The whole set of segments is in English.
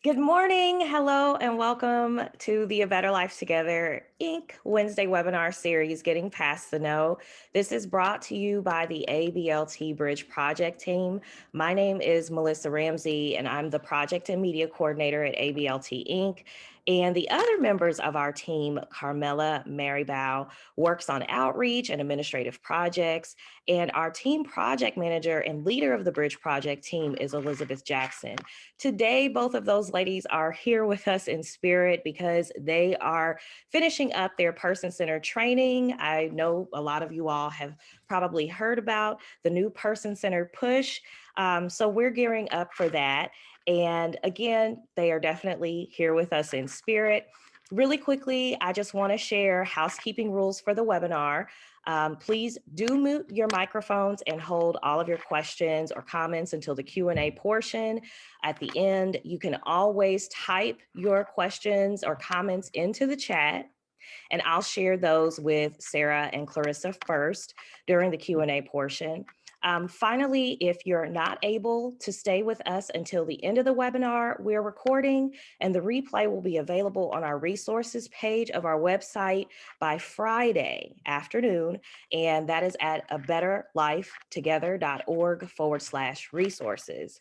Good morning. Hello, and welcome to the A Better Life Together Inc. Wednesday webinar series, Getting Past the No. This is brought to you by the ABLT Bridge Project team. My name is Melissa Ramsey, and I'm the Project and Media Coordinator at ABLT Inc. And the other members of our team, Carmela Marybow, works on outreach and administrative projects. And our team project manager and leader of the Bridge Project team is Elizabeth Jackson. Today, both of those ladies are here with us in spirit because they are finishing up their person-centered training. I know a lot of you all have probably heard about the new person-centered push. So we're gearing up for that. And again, they are definitely here with us in spirit. Really quickly, I just want to share housekeeping rules for the webinar. Please do mute your microphones and hold all of your questions or comments until the Q&A portion. At the end, you can always type your questions or comments into the chat, and I'll share those with Sarah and Clarissa first during the Q&A portion. Finally, if you're not able to stay with us until the end of the webinar, we're recording and the replay will be available on our resources page of our website by Friday afternoon, and that is at abetterlifetogether.org/resources.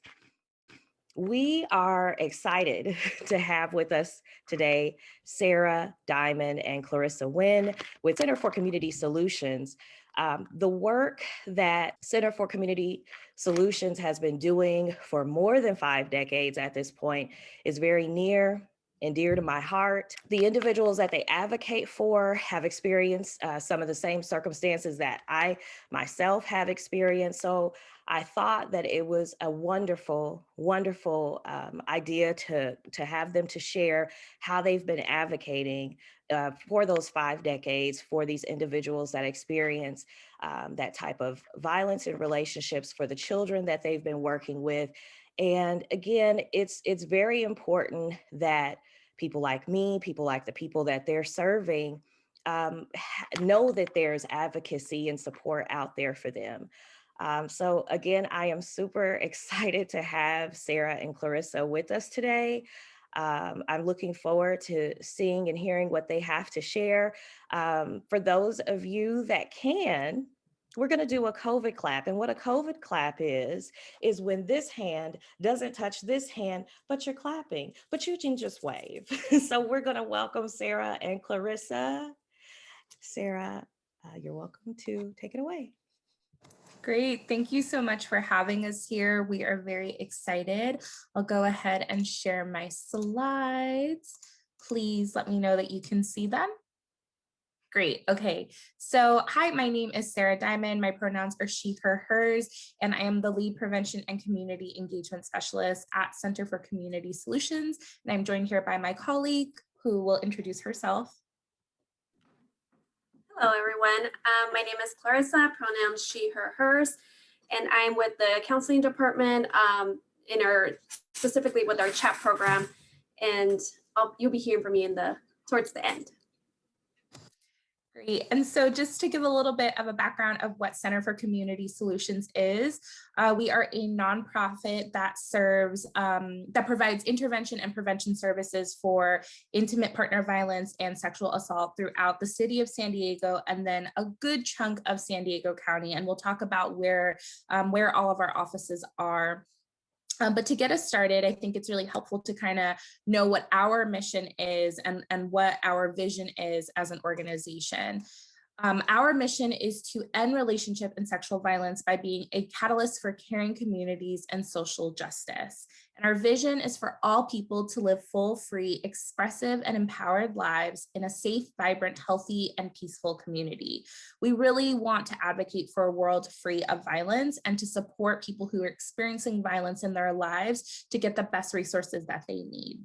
We are excited to have with us today Sarah Diamond and Clarisa Nguyen with Center for Community Solutions. The work that Center for Community Solutions has been doing for more than 5 decades at this point is very near and dear to my heart. The individuals that they advocate for have experienced some of the same circumstances that I myself have experienced. So I thought that it was a wonderful, wonderful idea to have them to share how they've been advocating for those 5 decades for these individuals that experience that type of violence in relationships, for the children that they've been working with. And again, it's very important that people like me, people like the people that they're serving, know that there's advocacy and support out there for them. So again, I am super excited to have Sarah and Clarissa with us today. I'm looking forward to seeing and hearing what they have to share. For those of you that can, we're going to do a Kova Clap. And what a Kova Clap is when this hand doesn't touch this hand, but you're clapping, but you can just wave. So we're going to welcome Sarah and Clarissa. Sarah, you're welcome to take it away. Great. Thank you so much for having us here. We are very excited. I'll go ahead and share my slides. Please let me know that you can see them. Great. Okay. So hi, my name is Sarah Diamond. My pronouns are she, her, hers, and I am the lead prevention and community engagement specialist at Center for Community Solutions. And I'm joined here by my colleague who will introduce herself. Hello, everyone. My name is Clarisa, pronouns she, her, hers, and I'm with the counseling department specifically with our CHAP program, and you'll be hearing from me towards the end. Great. And so just to give a little bit of a background of what Center for Community Solutions is, we are a nonprofit that serves, that provides intervention and prevention services for intimate partner violence and sexual assault throughout the city of San Diego, and then a good chunk of San Diego County. And we'll talk about where all of our offices are. But to get us started, I think it's really helpful to kind of know what our mission is and what our vision is as an organization. Our mission is to end relationship and sexual violence by being a catalyst for caring communities and social justice. And our vision is for all people to live full, free, expressive, and empowered lives in a safe, vibrant, healthy, and peaceful community. We really want to advocate for a world free of violence and to support people who are experiencing violence in their lives to get the best resources that they need.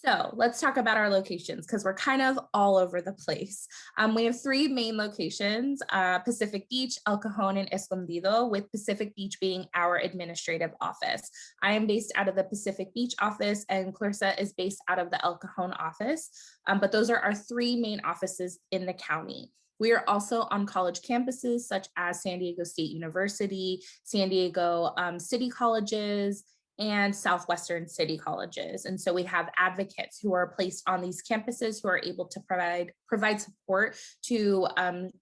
So let's talk about our locations because we're kind of all over the place. We have 3 main locations, Pacific Beach, El Cajon, and Escondido, with Pacific Beach being our administrative office. I am based out of the Pacific Beach office and Clarissa is based out of the El Cajon office, but those are our 3 main offices in the county. We are also on college campuses such as San Diego State University, San Diego City Colleges, and Southwestern city colleges. And so we have advocates who are placed on these campuses who are able to provide support to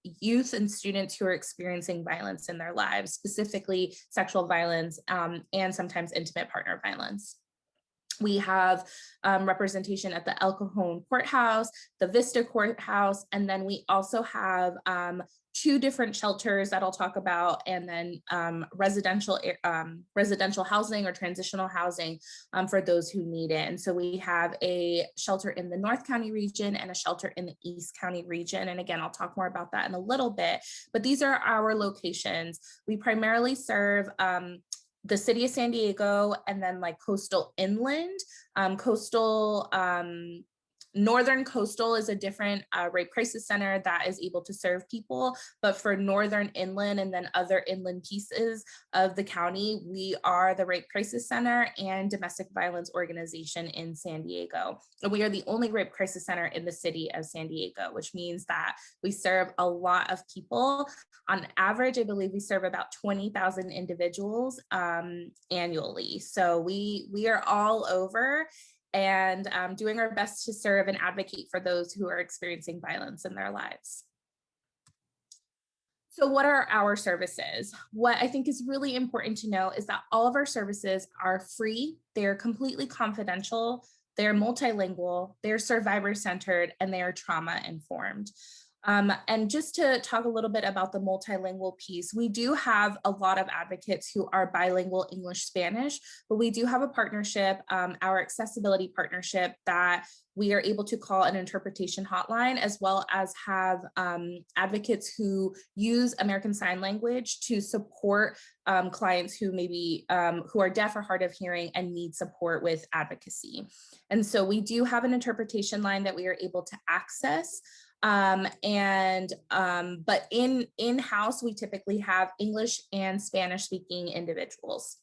youth and students who are experiencing violence in their lives, specifically sexual violence and sometimes intimate partner violence. We have representation at the El Cajon Courthouse, the Vista Courthouse, and then we also have 2 different shelters that I'll talk about, and then residential housing or transitional housing for those who need it. And so we have a shelter in the North County region and a shelter in the East County region. And again, I'll talk more about that in a little bit, but these are our locations. We primarily serve the city of San Diego, and then like coastal inland. Northern coastal is a different rape crisis center that is able to serve people, but for northern inland and then other inland pieces of the county, we are the Rape Crisis Center and domestic violence organization in San Diego. We are the only rape crisis center in the city of San Diego, which means that we serve a lot of people. On average, I believe we serve about 20,000 individuals annually. So we are all over, and doing our best to serve and advocate for those who are experiencing violence in their lives. So what are our services? What I think is really important to know is that all of our services are free, they're completely confidential, they're multilingual, they're survivor-centered, and they are trauma-informed. And just to talk a little bit about the multilingual piece, we do have a lot of advocates who are bilingual English-Spanish, but we do have a partnership, our accessibility partnership, that we are able to call an interpretation hotline, as well as have advocates who use American Sign Language to support clients who maybe who are deaf or hard of hearing and need support with advocacy. And so we do have an interpretation line that we are able to access. But in-house, we typically have English and Spanish speaking individuals.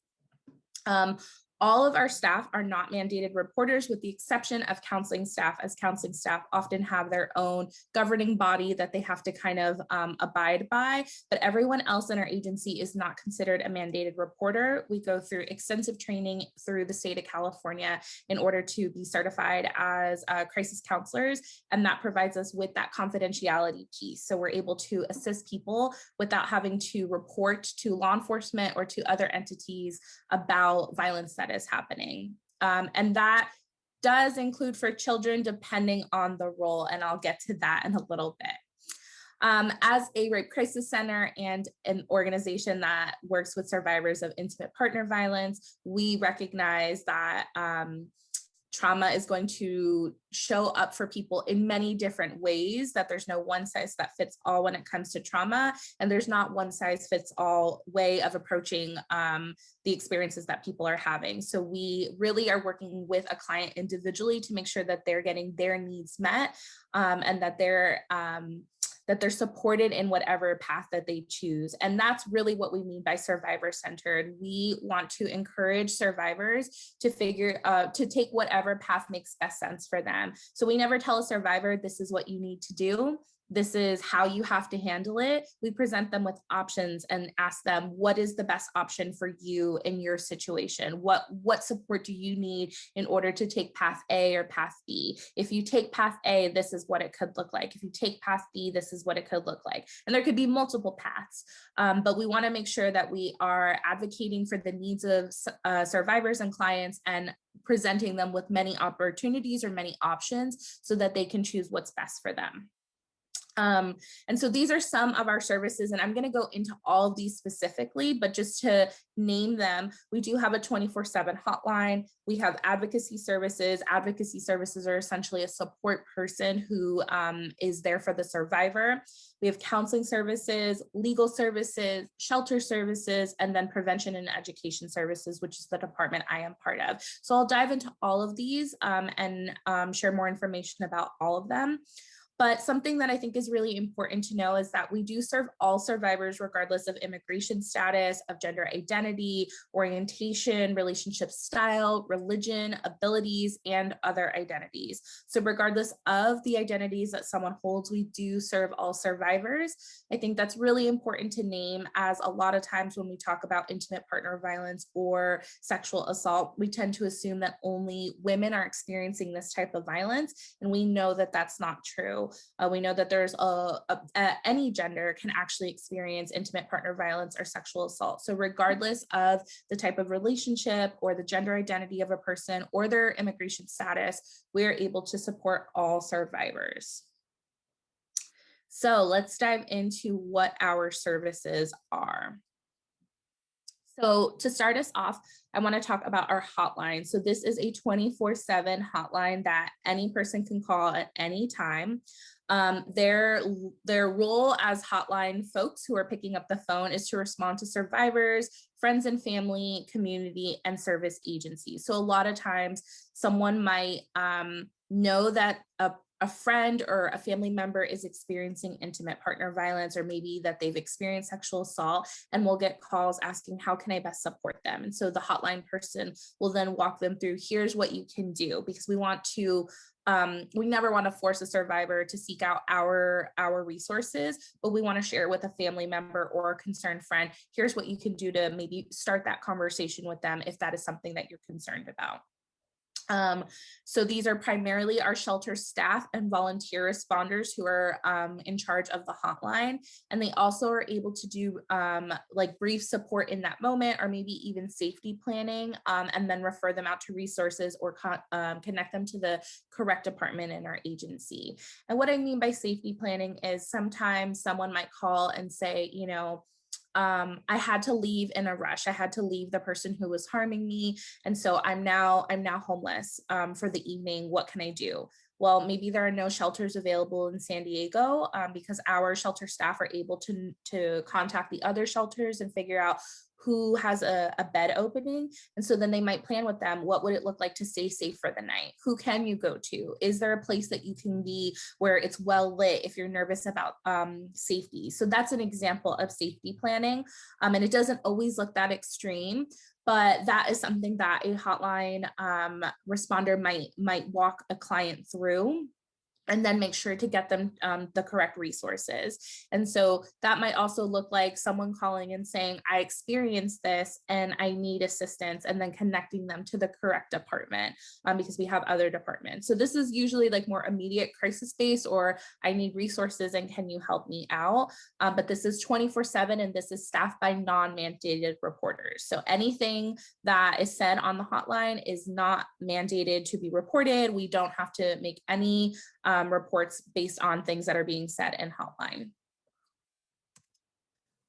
All of our staff are not mandated reporters, with the exception of counseling staff, as counseling staff often have their own governing body that they have to kind of abide by. But everyone else in our agency is not considered a mandated reporter. We go through extensive training through the state of California in order to be certified as crisis counselors, and that provides us with that confidentiality piece. So we're able to assist people without having to report to law enforcement or to other entities about violence that is happening. And that does include for children, depending on the role, and I'll get to that in a little bit. As a rape crisis center and an organization that works with survivors of intimate partner violence, we recognize that trauma is going to show up for people in many different ways, that there's no one size that fits all when it comes to trauma, and there's not one size fits all way of approaching the experiences that people are having. So we really are working with a client individually to make sure that they're getting their needs met, and that they're supported in whatever path that they choose. And that's really what we mean by survivor-centered. We want to encourage survivors to to take whatever path makes best sense for them. So we never tell a survivor, this is what you need to do. This is how you have to handle it. We present them with options and ask them, what is the best option for you in your situation? What support do you need in order to take path A or path B? If you take path A, this is what it could look like. If you take path B, this is what it could look like. And there could be multiple paths, but we want to make sure that we are advocating for the needs of survivors and clients, and presenting them with many opportunities or many options so that they can choose what's best for them. And so these are some of our services, and I'm going to go into all of these specifically, but just to name them, we do have a 24/7 hotline. We have advocacy services. Advocacy services are essentially a support person who is there for the survivor. We have counseling services, legal services, shelter services, and then prevention and education services, which is the department I am part of. So I'll dive into all of these and share more information about all of them. But something that I think is really important to know is that we do serve all survivors regardless of immigration status, of gender identity, orientation, relationship style, religion, abilities, and other identities. So regardless of the identities that someone holds, we do serve all survivors. I think that's really important to name, as a lot of times when we talk about intimate partner violence or sexual assault, we tend to assume that only women are experiencing this type of violence, and we know that that's not true. We know that there's any gender can actually experience intimate partner violence or sexual assault. So regardless of the type of relationship or the gender identity of a person or their immigration status, we're able to support all survivors. So let's dive into what our services are. So to start us off, I want to talk about our hotline. So this is a 24/7 hotline that any person can call at any time. Their role as hotline folks who are picking up the phone is to respond to survivors, friends and family, community, and service agencies. So a lot of times someone might know that a friend or a family member is experiencing intimate partner violence, or maybe that they've experienced sexual assault, and we'll get calls asking, how can I best support them? And so the hotline person will then walk them through, here's what you can do, because we want to, we never want to force a survivor to seek out our resources, but we want to share with a family member or a concerned friend, here's what you can do to maybe start that conversation with them if that is something that you're concerned about. So these are primarily our shelter staff and volunteer responders who are in charge of the hotline. And they also are able to do like brief support in that moment, or maybe even safety planning, and then refer them out to resources or connect them to the correct department in our agency. And what I mean by safety planning is sometimes someone might call and say, you know, I had to leave in a rush. I had to leave the person who was harming me. And so I'm now homeless for the evening. What can I do? Well, maybe there are no shelters available in San Diego because our shelter staff are able to contact the other shelters and figure out who has a bed opening. And so then they might plan with them, what would it look like to stay safe for the night? Who can you go to? Is there a place that you can be where it's well lit if you're nervous about safety? So that's an example of safety planning. And it doesn't always look that extreme, but that is something that a hotline responder might walk a client through, and then make sure to get them the correct resources. And so that might also look like someone calling and saying, I experienced this and I need assistance, and then connecting them to the correct department because we have other departments. So this is usually like more immediate crisis based, or I need resources and can you help me out? But this is 24/7, and this is staffed by non-mandated reporters. So anything that is said on the hotline is not mandated to be reported. We don't have to make any reports based on things that are being said in hotline.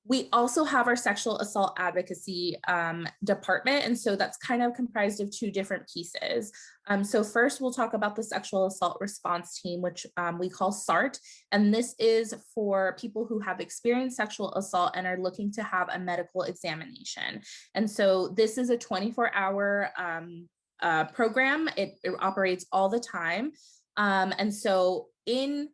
We also have our sexual assault advocacy department. And so that's kind of comprised of two different pieces. So first we'll talk about the sexual assault response team, which we call SART. And this is for people who have experienced sexual assault and are looking to have a medical examination. And so this is a 24-hour program. It operates all the time. And so in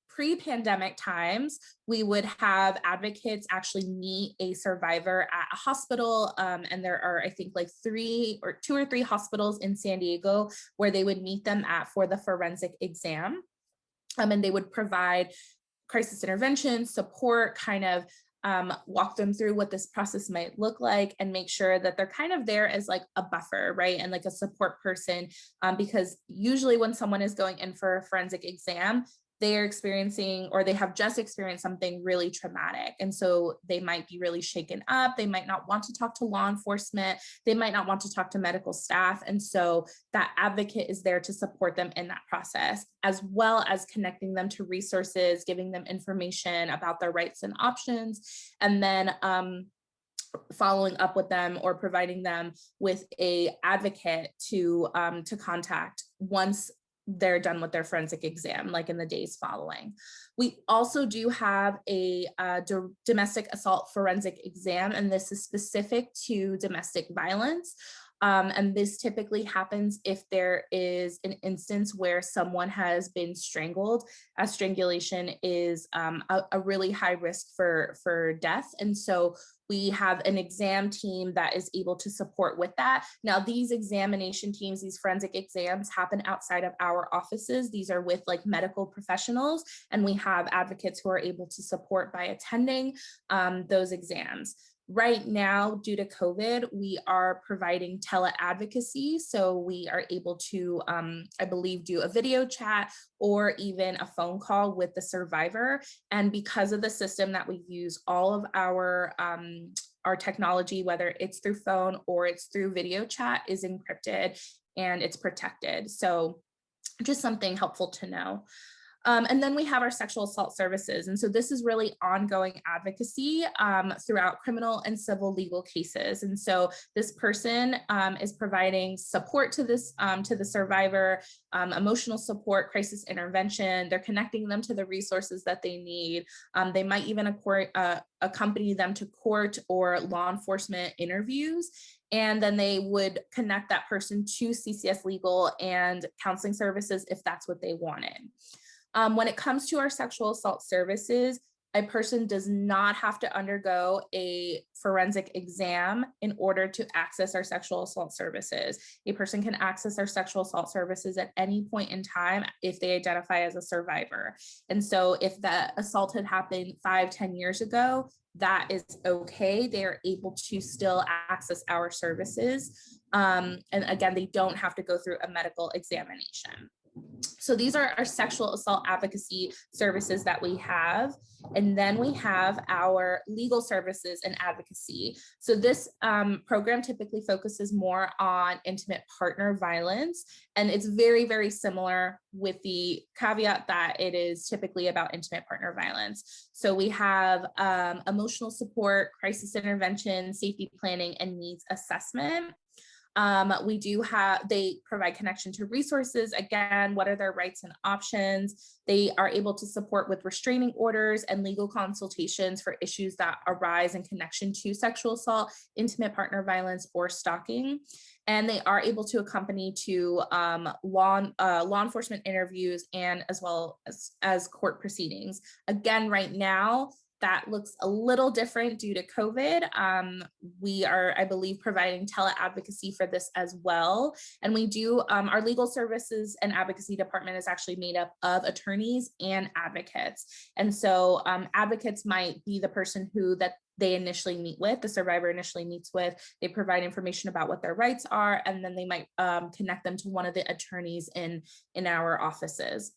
pre-pandemic times, we would have advocates actually meet a survivor at a hospital. And there are, I think, like two or three hospitals in San Diego where they would meet them at for the forensic exam. And they would provide crisis intervention support, kind of walk them through what this process might look like, and make sure that they're kind of there as like a buffer, right? And like a support person, because usually when someone is going in for a forensic exam, they are experiencing, or they have just experienced something really traumatic. And so they might be really shaken up. They might not want to talk to law enforcement. They might not want to talk to medical staff. And so that advocate is there to support them in that process, as well as connecting them to resources, giving them information about their rights and options, and then following up with them or providing them with a advocate to contact once they're done with their forensic exam, like in the days following. We also do have a domestic assault forensic exam, and this is specific to domestic violence. And this typically happens if there is an instance where someone has been strangled, as strangulation is a really high risk for death. And so we have an exam team that is able to support with that. Now, these examination teams, these forensic exams happen outside of our offices. These are with like medical professionals, and we have advocates who are able to support by attending those exams. Right now, due to COVID, we are providing tele-advocacy. So we are able to, I believe, do a video chat or even a phone call with the survivor. And because of the system that we use, all of our technology, whether it's through phone or it's through video chat, is encrypted and it's protected. So just something helpful to know. And then we have our sexual assault services. And so this is really ongoing advocacy throughout criminal and civil legal cases. And so this person is providing support to the survivor, emotional support, crisis intervention. They're connecting them to the resources that they need. They might even accompany them to court or law enforcement interviews. And then they would connect that person to CCS Legal and counseling services if that's what they wanted. When it comes to our sexual assault services, a person does not have to undergo a forensic exam in order to access our sexual assault services. A person can access our sexual assault services at any point in time if they identify as a survivor. And so if the assault had happened 5-10 years ago, that is okay. They are able to still access our services. And again, they don't have to go through a medical examination. So these are our sexual assault advocacy services that we have. And then we have our legal services and advocacy. So this program typically focuses more on intimate partner violence. And it's very, very similar with the caveat that it is typically about intimate partner violence. So we have emotional support, crisis intervention, safety planning, and needs assessment. They provide connection to resources. Again, what are their rights and options? They are able to support with restraining orders and legal consultations for issues that arise in connection to sexual assault, intimate partner violence, or stalking. And they are able to accompany to law enforcement interviews and as well as court proceedings. Again, right now, that looks a little different due to COVID. We are, I believe, providing tele-advocacy for this as well. And we do, our legal services and advocacy department is actually made up of attorneys and advocates. And so advocates might be the person who they initially meet with, the survivor initially meets with. They provide information about what their rights are, and then they might connect them to one of the attorneys in our offices.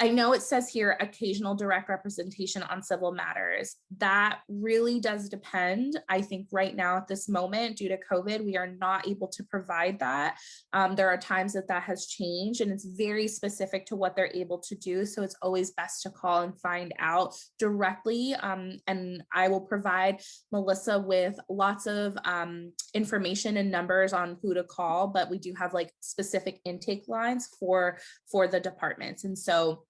I know it says here occasional direct representation on civil matters. That really does depend. I think right now at this moment, due to COVID, we are not able to provide that. There are times that has changed, and it's very specific to what they're able to do. So it's always best to call and find out directly. And I will provide Melissa with lots of information and numbers on who to call, but we do have like specific intake lines for the departments. And so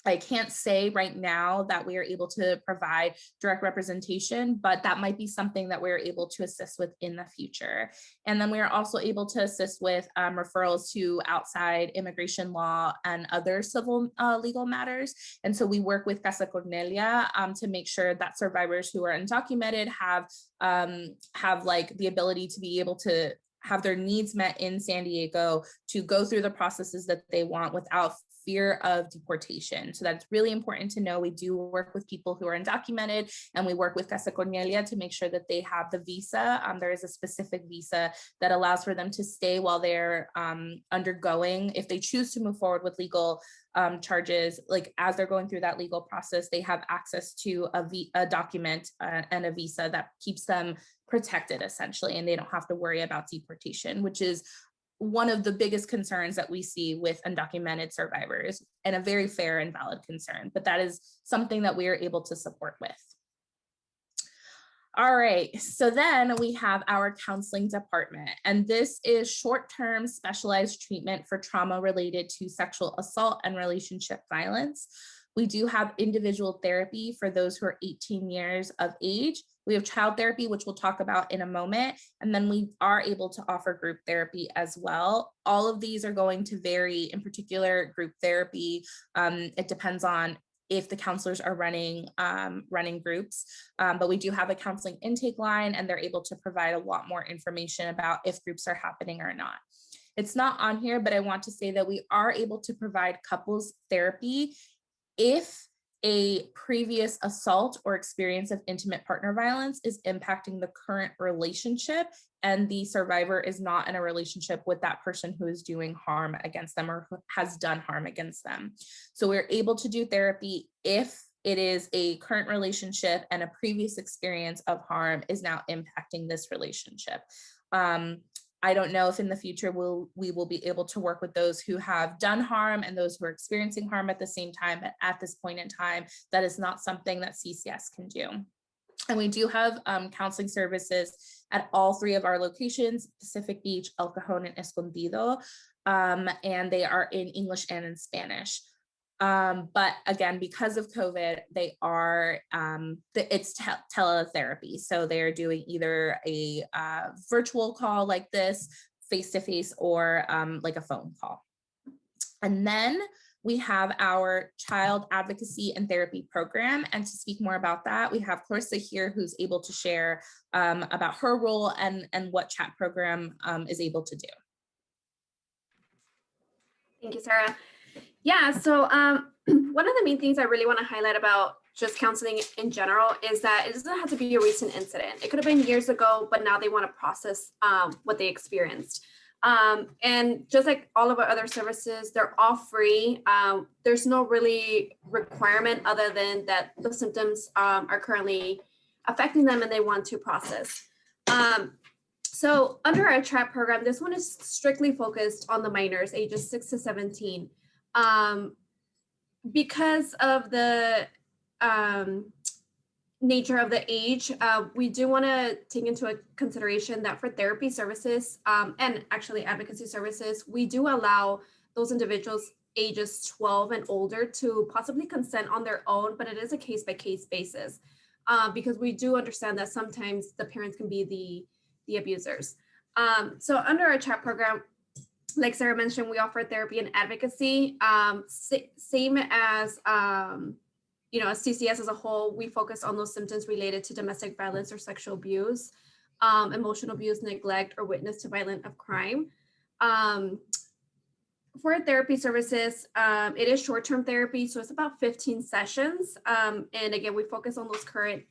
I can't say right now that we are able to provide direct representation, but that might be something that we're able to assist with in the future. And then we are also able to assist with referrals to outside immigration law and other civil legal matters. And so we work with Casa Cornelia to make sure that survivors who are undocumented have like the ability to be able to have their needs met in San Diego, to go through the processes that they want without fear of deportation. So that's really important to know. We do work with people who are undocumented, and we work with Casa Cornelia to make sure that they have the visa. There is a specific visa that allows for them to stay while they're undergoing, if they choose to move forward with legal charges, like as they're going through that legal process, they have access to a document and a visa that keeps them protected essentially, and they don't have to worry about deportation, which is one of the biggest concerns that we see with undocumented survivors, and a very fair and valid concern, but that is something that we are able to support with. All right, so then we have our counseling department, and this is short-term specialized treatment for trauma related to sexual assault and relationship violence. We do have individual therapy for those who are 18 years of age. We have child therapy, which we'll talk about in a moment. And then we are able to offer group therapy as well. All of these are going to vary. In particular, group therapy, it depends on if the counselors are running groups, but we do have a counseling intake line, and they're able to provide a lot more information about if groups are happening or not. It's not on here, but I want to say that we are able to provide couples therapy if a previous assault or experience of intimate partner violence is impacting the current relationship and the survivor is not in a relationship with that person who is doing harm against them or who has done harm against them. So we're able to do therapy if it is a current relationship and a previous experience of harm is now impacting this relationship. I don't know if in the future we will be able to work with those who have done harm and those who are experiencing harm at the same time, but at this point in time, that is not something that CCS can do. And we do have counseling services at all 3 of our locations, Pacific Beach, El Cajon, and Escondido, and they are in English and in Spanish. But again, because of COVID, they are, it's teletherapy. So they're doing either a virtual call like this, face-to-face, or like a phone call. And then we have our child advocacy and therapy program. And to speak more about that, we have Clarisa here, who's able to share about her role and what CHAT program is able to do. Thank you, Sarah. Yeah, so one of the main things I really want to highlight about just counseling in general is that it doesn't have to be a recent incident. It could have been years ago, but now they want to process what they experienced. And just like all of our other services, they're all free. There's no really requirement other than that the symptoms are currently affecting them and they want to process. So under our CHAT program, this one is strictly focused on the minors, ages 6 to 17. Because of the nature of the age, we do want to take into consideration that for therapy services and actually advocacy services, we do allow those individuals ages 12 and older to possibly consent on their own, but it is a case-by-case basis because we do understand that sometimes the parents can be the abusers. So under our CHAT program, like Sarah mentioned, we offer therapy and advocacy, same as, you know, as CCS as a whole, we focus on those symptoms related to domestic violence or sexual abuse, emotional abuse, neglect, or witness to violent of crime. For therapy services, it is short-term therapy, so it's about 15 sessions. And again, we focus on those current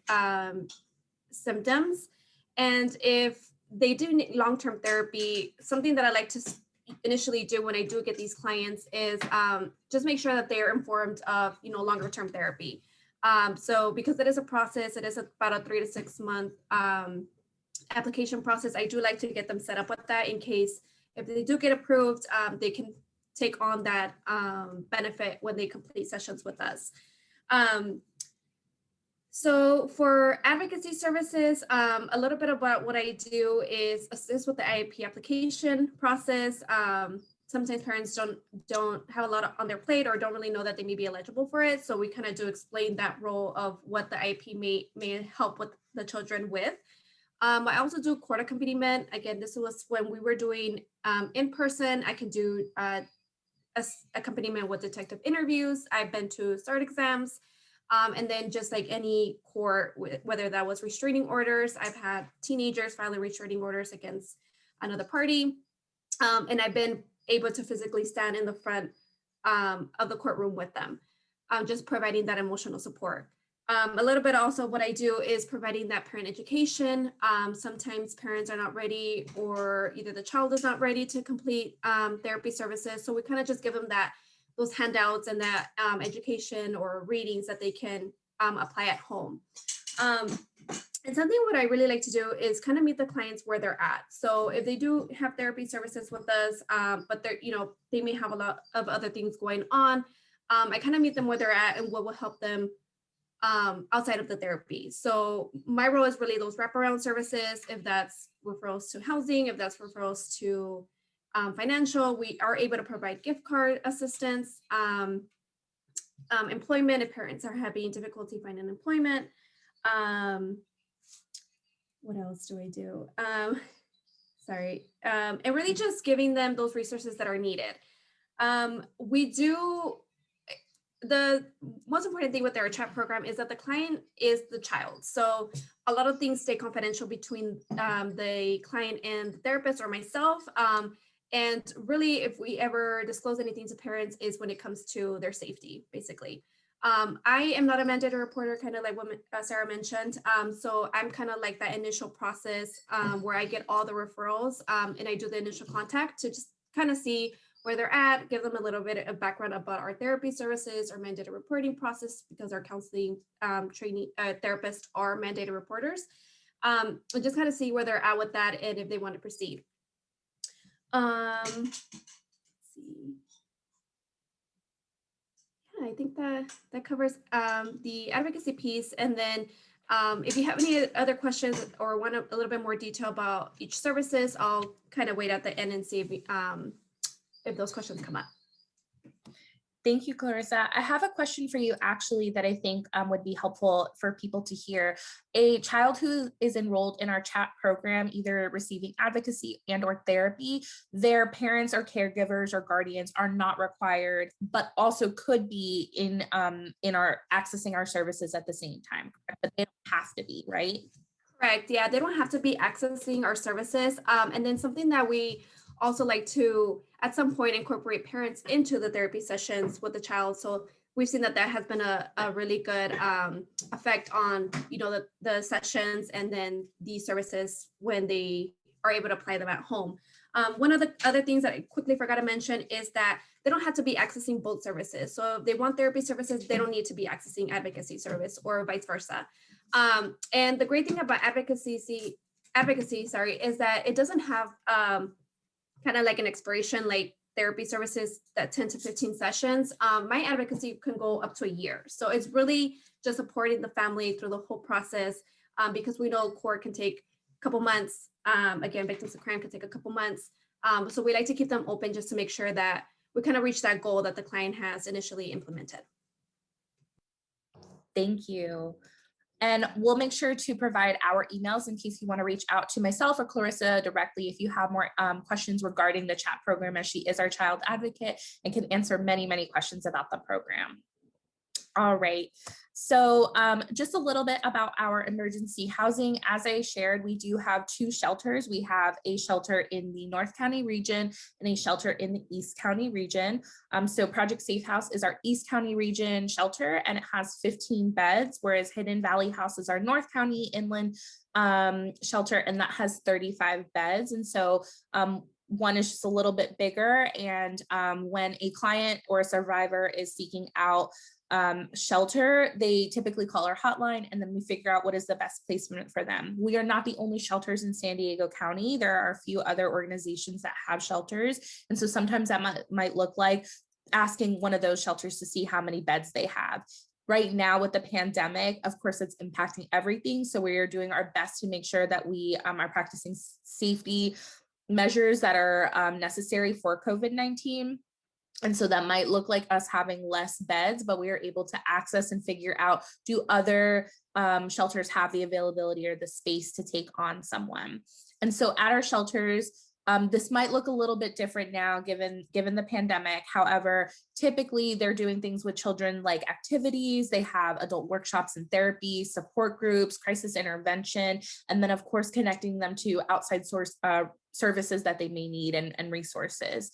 symptoms. And if they do need long-term therapy, something that I like to initially do when I do get these clients is just make sure that they are informed of, you know, longer term therapy. So because it is a process, it is about a 3 to 6 month application process. I do like to get them set up with that in case if they do get approved, they can take on that benefit when they complete sessions with us. So for advocacy services, a little bit about what I do is assist with the IEP application process. Sometimes parents don't have a lot on their plate or don't really know that they may be eligible for it. So we kind of do explain that role of what the IEP may help with the children with. I also do court accompaniment. Again, this was when we were doing in person. I can do accompaniment with detective interviews. I've been to START exams. And then just like any court, whether that was restraining orders, I've had teenagers filing restraining orders against another party. And I've been able to physically stand in the front of the courtroom with them, just providing that emotional support. A little bit also what I do is providing that parent education. Sometimes parents are not ready or either the child is not ready to complete therapy services. So we kind of just give them those handouts and that education or readings that they can apply at home. And something what I really like to do is kind of meet the clients where they're at. So if they do have therapy services with us, but they're, you know, they may have a lot of other things going on, I kind of meet them where they're at and what will help them outside of the therapy. So my role is really those wraparound services, if that's referrals to housing, if that's referrals to financial, we are able to provide gift card assistance. employment, if parents are having difficulty finding employment. What else do I do? And really just giving them those resources that are needed. The most important thing with our chat program is that the client is the child. So a lot of things stay confidential between the client and the therapist or myself. And really, if we ever disclose anything to parents is when it comes to their safety, basically. I am not a mandated reporter, kind of like what Sarah mentioned. So I'm kind of like that initial process where I get all the referrals and I do the initial contact to just kind of see where they're at, give them a little bit of background about our therapy services, our mandated reporting process, because our counseling training therapists are mandated reporters. And just kind of see where they're at with that and if they want to proceed. Let's see. Yeah, I think that covers the advocacy piece. And then if you have any other questions or want a little bit more detail about each services, I'll kind of wait at the end and see if those questions come up. Thank you, Clarisa. I have a question for you actually that I think would be helpful for people to hear. A child who is enrolled in our chat program, either receiving advocacy and or therapy, their parents or caregivers or guardians are not required, but also could be in our accessing our services at the same time, but they don't have to be, right? Correct. Yeah, they don't have to be accessing our services. And then something that we also like to, at some point, incorporate parents into the therapy sessions with the child. So we've seen that has been a really good effect on, the sessions and then the services when they are able to apply them at home. One of the other things that I quickly forgot to mention is that they don't have to be accessing both services. So if they want therapy services, they don't need to be accessing advocacy service or vice versa. And the great thing about advocacy, is that it doesn't have kind of like an expiration, like therapy services that 10 to 15 sessions. My advocacy can go up to a year. So it's really just supporting the family through the whole process because we know court can take a couple months. Again, victims of crime can take a couple months. So we like to keep them open just to make sure that we kind of reach that goal that the client has initially implemented. Thank you. And we'll make sure to provide our emails in case you want to reach out to myself or Clarisa directly if you have more questions regarding the chat program, as she is our child advocate and can answer many, many questions about the program. All right, so just a little bit about our emergency housing. As I shared, we do have 2 shelters. We have a shelter in the North County region and a shelter in the East County region. So Project Safe House is our East County region shelter, and it has 15 beds, whereas Hidden Valley House is our North County inland shelter, and that has 35 beds. And so one is just a little bit bigger. And when a client or a survivor is seeking out shelter, they typically call our hotline, and then we figure out what is the best placement for them. We are not the only shelters in San Diego County. There are a few other organizations that have shelters. And so sometimes that might look like asking one of those shelters to see how many beds they have. Right now with the pandemic, of course, it's impacting everything. So we are doing our best to make sure that we are practicing safety measures that are necessary for COVID-19. And so that might look like us having less beds, but we are able to access and figure out, do other shelters have the availability or the space to take on someone? And so at our shelters, this might look a little bit different now given the pandemic. However, typically they're doing things with children like activities. They have adult workshops and therapy, support groups, crisis intervention, and then of course connecting them to outside source services that they may need and resources.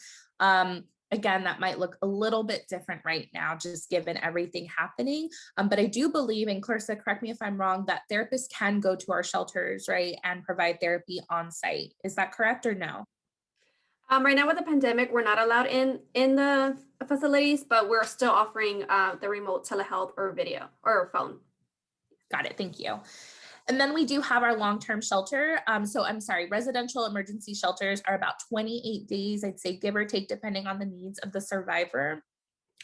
Again, that might look a little bit different right now, just given everything happening. But I do believe, and Clarisa, correct me if I'm wrong, that therapists can go to our shelters, right, and provide therapy on site. Is that correct or no? Right now with the pandemic, we're not allowed in the facilities, but we're still offering the remote telehealth or video or phone. Got it. Thank you. And then we do have our long-term shelter. Residential emergency shelters are about 28 days, I'd say, give or take, depending on the needs of the survivor.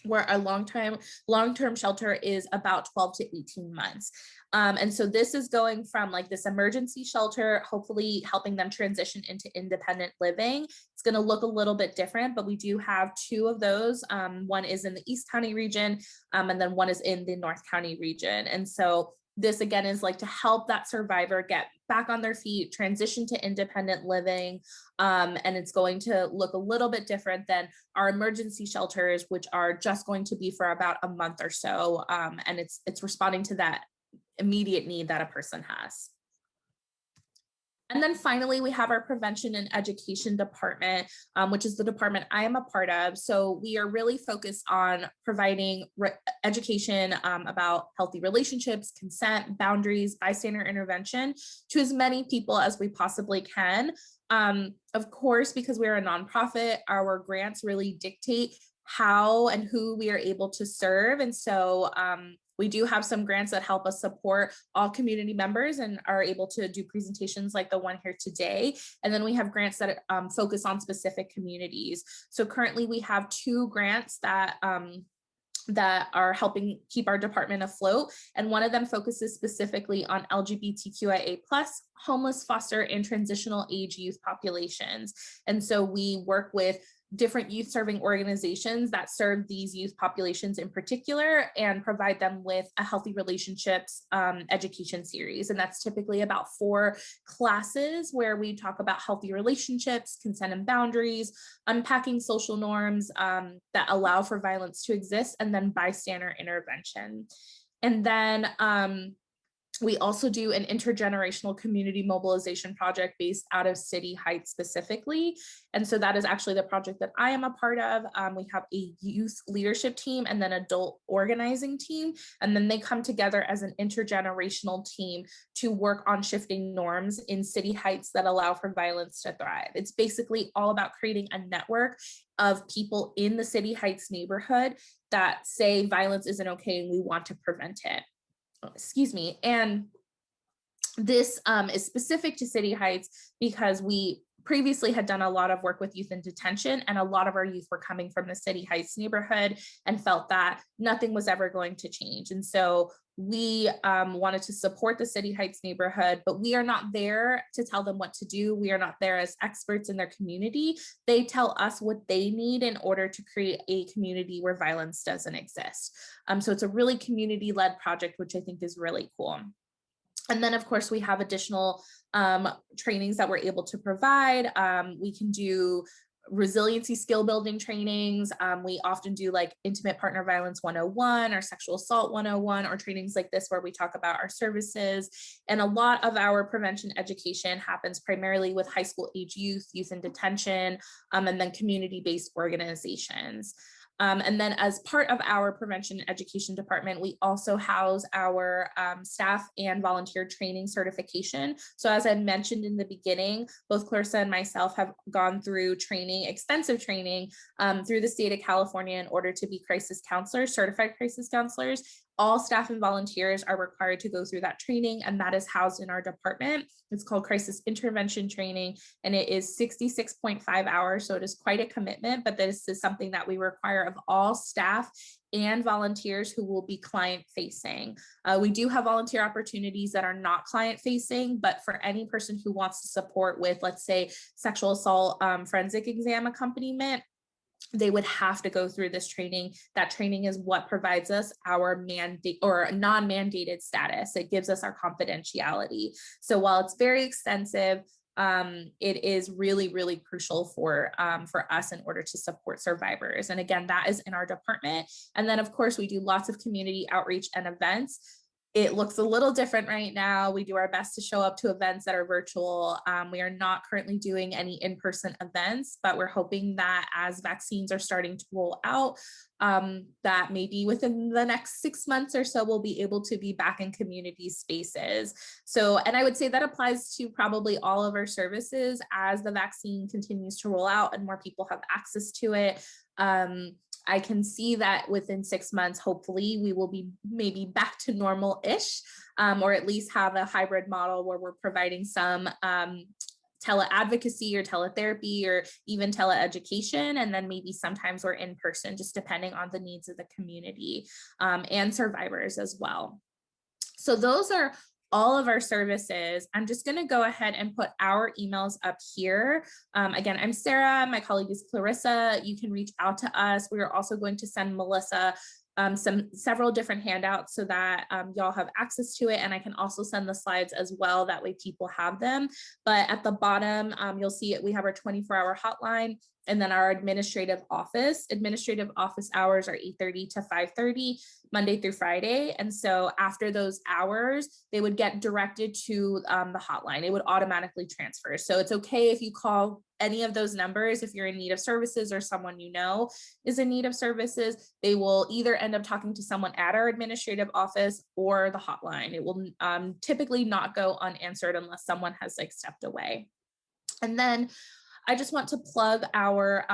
where a long-term shelter is about 12 to 18 months. And so this is going from like this emergency shelter, hopefully helping them transition into independent living. It's going to look a little bit different, but we do have 2 of those. One is in the East County region, and then one is in the North County region. And so this again is like to help that survivor get back on their feet, transition to independent living. And it's going to look a little bit different than our emergency shelters, which are just going to be for about a month or so. And it's responding to that immediate need that a person has. And then finally, we have our prevention and education department, which is the department I am a part of. So we are really focused on providing education about healthy relationships, consent, boundaries, bystander intervention to as many people as we possibly can. Of course, because we're a nonprofit, our grants really dictate how and who we are able to serve. And so we do have some grants that help us support all community members and are able to do presentations like the one here today. And then we have grants that focus on specific communities. So currently we have 2 grants that are helping keep our department afloat. And one of them focuses specifically on LGBTQIA+, homeless, foster, and transitional age youth populations. And so we work with different youth serving organizations that serve these youth populations in particular and provide them with a healthy relationships education series. And that's typically about 4 classes where we talk about healthy relationships, consent and boundaries, unpacking social norms that allow for violence to exist, and then bystander intervention. And then we also do an intergenerational community mobilization project based out of City Heights specifically. And so that is actually the project that I am a part of. We have a youth leadership team and then adult organizing team. And then they come together as an intergenerational team to work on shifting norms in City Heights that allow for violence to thrive. It's basically all about creating a network of people in the City Heights neighborhood that say violence isn't okay and we want to prevent it. Excuse me. And this is specific to City Heights because we previously had done a lot of work with youth in detention, and a lot of our youth were coming from the City Heights neighborhood and felt that nothing was ever going to change. And so we wanted to support the City Heights neighborhood, but we are not there to tell them what to do. We are not there as experts in their community. They tell us what they need in order to create a community where violence doesn't exist. So it's a really community-led project, which I think is really cool. And then, of course, we have additional trainings that we're able to provide. We can do resiliency skill building trainings. We often do like intimate partner violence 101 or sexual assault 101 or trainings like this where we talk about our services. And a lot of our prevention education happens primarily with high school age youth, youth in detention, and then community-based organizations. And then as part of our prevention education department, we also house our staff and volunteer training certification. So as I mentioned in the beginning, both Clarisa and myself have gone through training, extensive training through the state of California in order to be crisis counselors, certified crisis counselors. All staff and volunteers are required to go through that training, and that is housed in our department. It's called Crisis Intervention Training, and it is 66.5 hours. So it is quite a commitment, but this is something that we require of all staff and volunteers who will be client facing. We do have volunteer opportunities that are not client facing, but for any person who wants to support with, let's say, sexual assault forensic exam accompaniment, they would have to go through this training. That training is what provides us our mandate or non-mandated status. It gives us our confidentiality. So while it's very extensive, it is really, really crucial for us in order to support survivors. And again, that is in our department. And then of course, we do lots of community outreach and events. It looks a little different right now. We do our best to show up to events that are virtual. We are not currently doing any in-person events, but we're hoping that as vaccines are starting to roll out, that maybe within the next 6 months or so, we'll be able to be back in community spaces. So, and I would say that applies to probably all of our services as the vaccine continues to roll out and more people have access to it. I can see that within 6 months, hopefully we will be maybe back to normal-ish, or at least have a hybrid model where we're providing some teleadvocacy or teletherapy or even teleeducation. And then maybe sometimes we're in person, just depending on the needs of the community and survivors as well. So those are all of our services. I'm just going to go ahead and put our emails up here. Again, I'm Sarah. My colleague is Clarissa. You can reach out to us. We are also going to send Melissa several different handouts so that y'all have access to it. And I can also send the slides as well. That way people have them. But at the bottom, you'll see it. We have our 24-hour hotline. And then our administrative office hours are 8:30 to 5:30, Monday through Friday. And so after those hours, they would get directed to the hotline. It would automatically transfer. So it's okay if you call any of those numbers. If you're in need of services or someone you know is in need of services, they will either end up talking to someone at our administrative office or the hotline. It will typically not go unanswered unless someone has like stepped away. And then I just want to plug our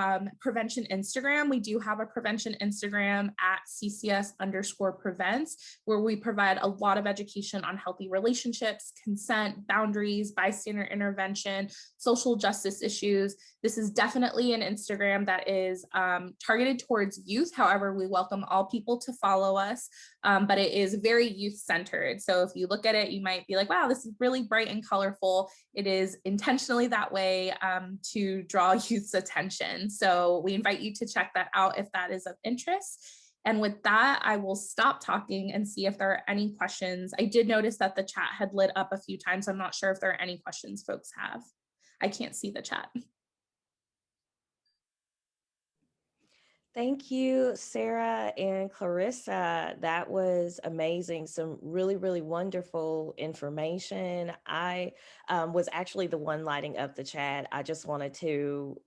prevention Instagram. We do have a prevention Instagram at CCS_prevents, where we provide a lot of education on healthy relationships, consent, boundaries, bystander intervention, social justice issues. This is definitely an Instagram that is targeted towards youth. However, we welcome all people to follow us, but it is very youth-centered. So if you look at it, you might be like, wow, this is really bright and colorful. It is intentionally that way to draw youth's attention. So we invite you to check that out if that is of interest. And with that, I will stop talking and see if there are any questions. I did notice that the chat had lit up a few times. I'm not sure if there are any questions folks have. I can't see the chat. Thank you, Sarah and Clarissa. That was amazing. Some really, really wonderful information. I was actually the one lighting up the chat. I just wanted to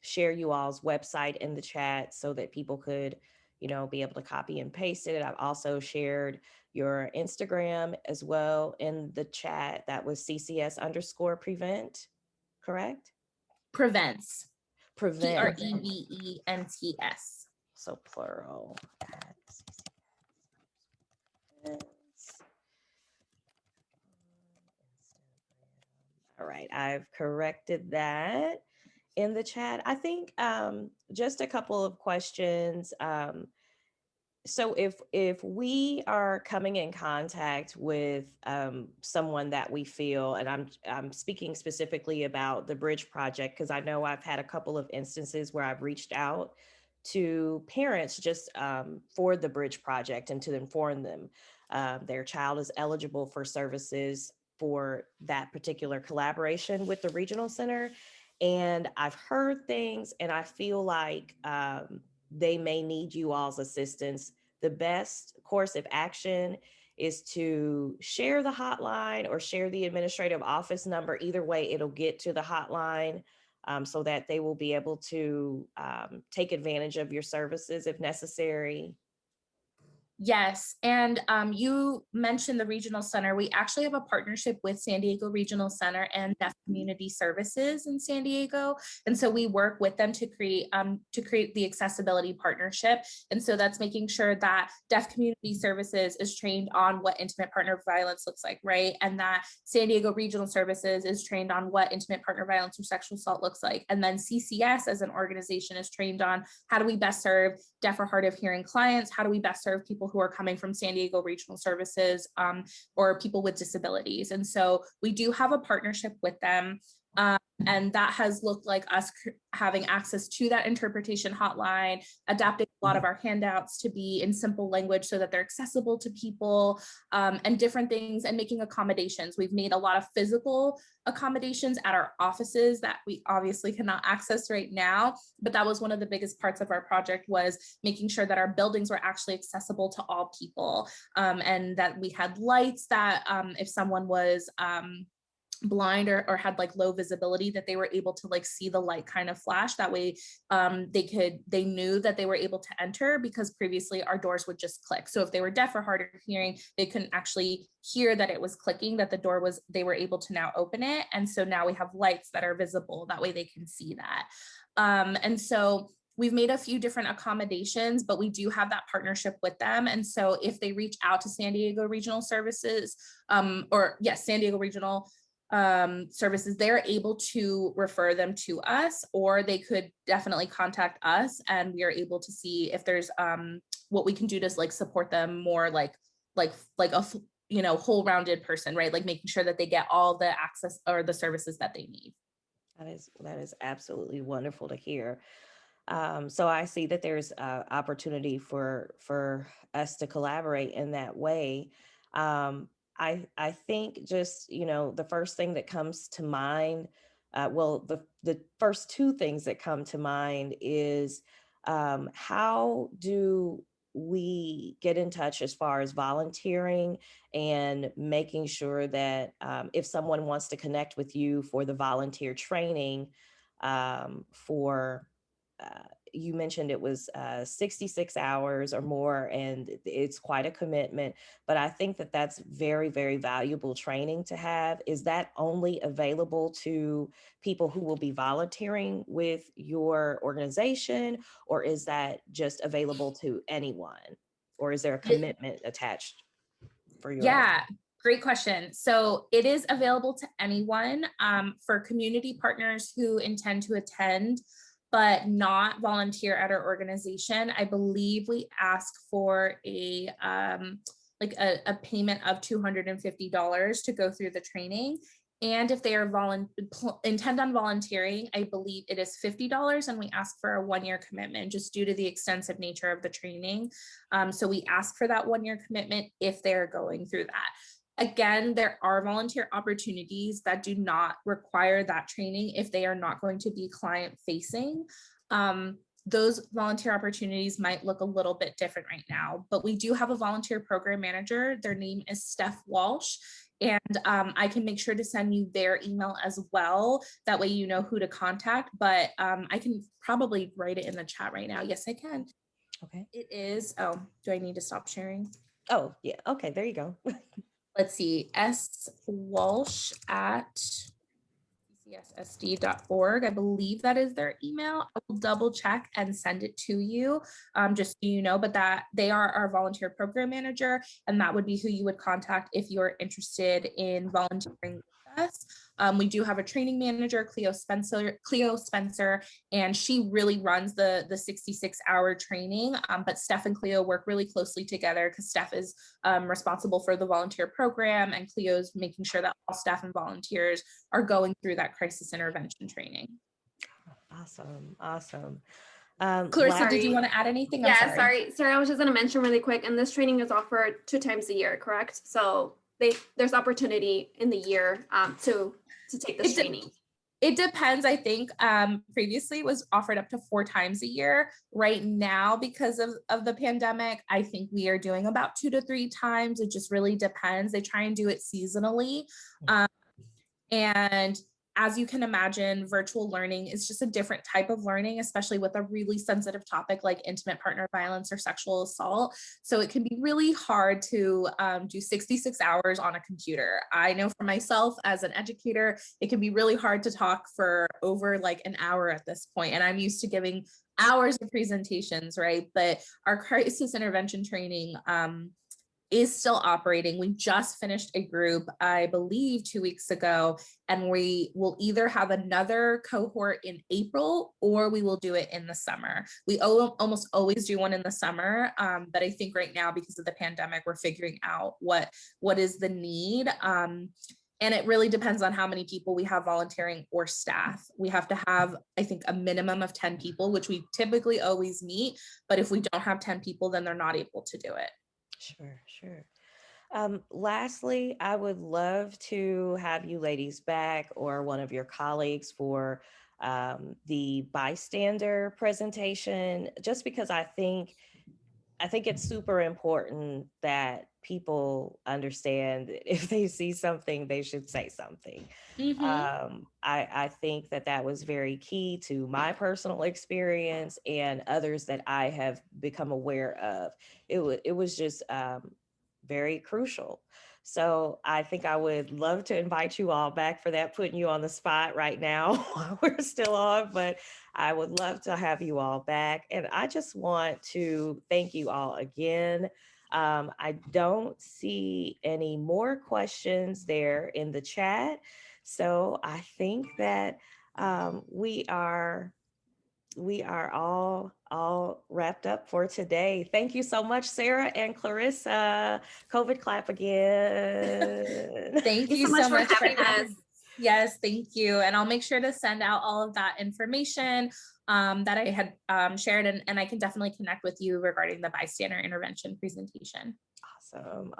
share you all's website in the chat so that people could, be able to copy and paste it. I've also shared your Instagram as well in the chat. That was CCS_prevent, correct? Prevents. Prevent. PREVENTS. So plural. All right, I've corrected that in the chat. I think just a couple of questions. So if we are coming in contact with someone that we feel, and I'm speaking specifically about the B.R.I.G.E project, because I know I've had a couple of instances where I've reached out to parents just for the B.R.I.G.E project and to inform them their child is eligible for services for that particular collaboration with the regional center. And I've heard things and I feel like they may need you all's assistance. The best course of action is to share the hotline or share the administrative office number. Either way, it'll get to the hotline so that they will be able to take advantage of your services if necessary. Yes, and you mentioned the regional center. We actually have a partnership with San Diego Regional Center and Deaf Community Services in San Diego, and so we work with them to create the accessibility partnership. And so that's making sure that Deaf Community Services is trained on what intimate partner violence looks like, right? And that San Diego Regional Services is trained on what intimate partner violence or sexual assault looks like. And then CCS as an organization is trained on how do we best serve deaf or hard of hearing clients? How do we best serve people who are coming from San Diego Regional Services or people with disabilities? And so we do have a partnership with them. And that has looked like us having access to that interpretation hotline, adapting a lot of our handouts to be in simple language so that they're accessible to people, and different things, and making accommodations. We've made a lot of physical accommodations at our offices that we obviously cannot access right now, but that was one of the biggest parts of our project, was making sure that our buildings were actually accessible to all people, and that we had lights that if someone was blind or had like low visibility, that they were able to like see the light kind of flash. That way they knew that they were able to enter, because previously our doors would just click. So if they were deaf or hard of hearing, they couldn't actually hear that it was clicking, that the door was, they were able to now open it. And so now we have lights that are visible, that way they can see that. And so we've made a few different accommodations, but we do have that partnership with them. And so if they reach out to San Diego Regional Services, San Diego Regional, services, they're able to refer them to us, or they could definitely contact us, and we are able to see if there's what we can do to like support them more like a whole rounded person, right? Like making sure that they get all the access or the services that they need. That is absolutely wonderful to hear. So I see that there's opportunity for us to collaborate in that way. I think just, the first thing that comes to mind, well, the first two things that come to mind is how do we get in touch as far as volunteering and making sure that if someone wants to connect with you for the volunteer training for you mentioned it was 66 hours or more, and it's quite a commitment, but I think that that's very, very valuable training to have. Is that only available to people who will be volunteering with your organization, or is that just available to anyone? Or is there a commitment attached for your Yeah, great question. So it is available to anyone for community partners who intend to attend but not volunteer at our organization. I believe we ask for a payment of $250 to go through the training. And if they are intend on volunteering, I believe it is $50, and we ask for a 1-year commitment just due to the extensive nature of the training. So we ask for that 1-year commitment if they're going through that. Again, there are volunteer opportunities that do not require that training if they are not going to be client facing. Those volunteer opportunities might look a little bit different right now, but we do have a volunteer program manager. Their name is Steph Walsh. And I can make sure to send you their email as well. That way you know who to contact, but I can probably write it in the chat right now. Yes, I can. Okay. It is, oh, do I need to stop sharing? Oh, yeah. Okay, there you go. Let's see, swalsh at ccsd.org. I believe that is their email. I will double check and send it to you, just so you know, but that they are our volunteer program manager, and that would be who you would contact if you're interested in volunteering with us. We do have a training manager, Cleo Spencer, and she really runs the 66-hour training. But Steph and Cleo work really closely together because Steph is responsible for the volunteer program, and Cleo's making sure that all staff and volunteers are going through that crisis intervention training. Awesome. Clarisa, did you want to add anything? Yeah, sorry, I was just going to mention really quick, and this training is offered 2 times a year, correct? So there's opportunity in the year to take this training. It depends. I think previously it was offered up to 4 times a year. Right now, because of the pandemic, I think we are doing about 2 to 3 times. It just really depends. They try and do it seasonally. And as you can imagine, virtual learning is just a different type of learning, especially with a really sensitive topic like intimate partner violence or sexual assault. So it can be really hard to do 66 hours on a computer. I know for myself as an educator, it can be really hard to talk for over like an hour at this point. And I'm used to giving hours of presentations, right? But our crisis intervention training is still operating. We just finished a group, I believe 2 weeks ago, and we will either have another cohort in April or we will do it in the summer. We almost always do one in the summer, but I think right now because of the pandemic, we're figuring out what is the need. And it really depends on how many people we have volunteering or staff. We have to have, I think, a minimum of 10 people, which we typically always meet. But if we don't have 10 people, then they're not able to do it. Sure. Lastly, I would love to have you ladies back or one of your colleagues for the bystander presentation, just because I think it's super important that people understand that if they see something, they should say something. Mm-hmm. I think that was very key to my personal experience and others that I have become aware of. It was just very crucial. So I think I would love to invite you all back for that, putting you on the spot right now while we're still on, but I would love to have you all back. And I just want to thank you all again. I don't see any more questions there in the chat. So I think that we are all wrapped up for today. Thank you so much, Sarah and Clarissa. COVID clap again. Thank you so much so for much for having us. having us. Yes, thank you. And I'll make sure to send out all of that information that I had shared, and I can definitely connect with you regarding the bystander intervention presentation. Awesome.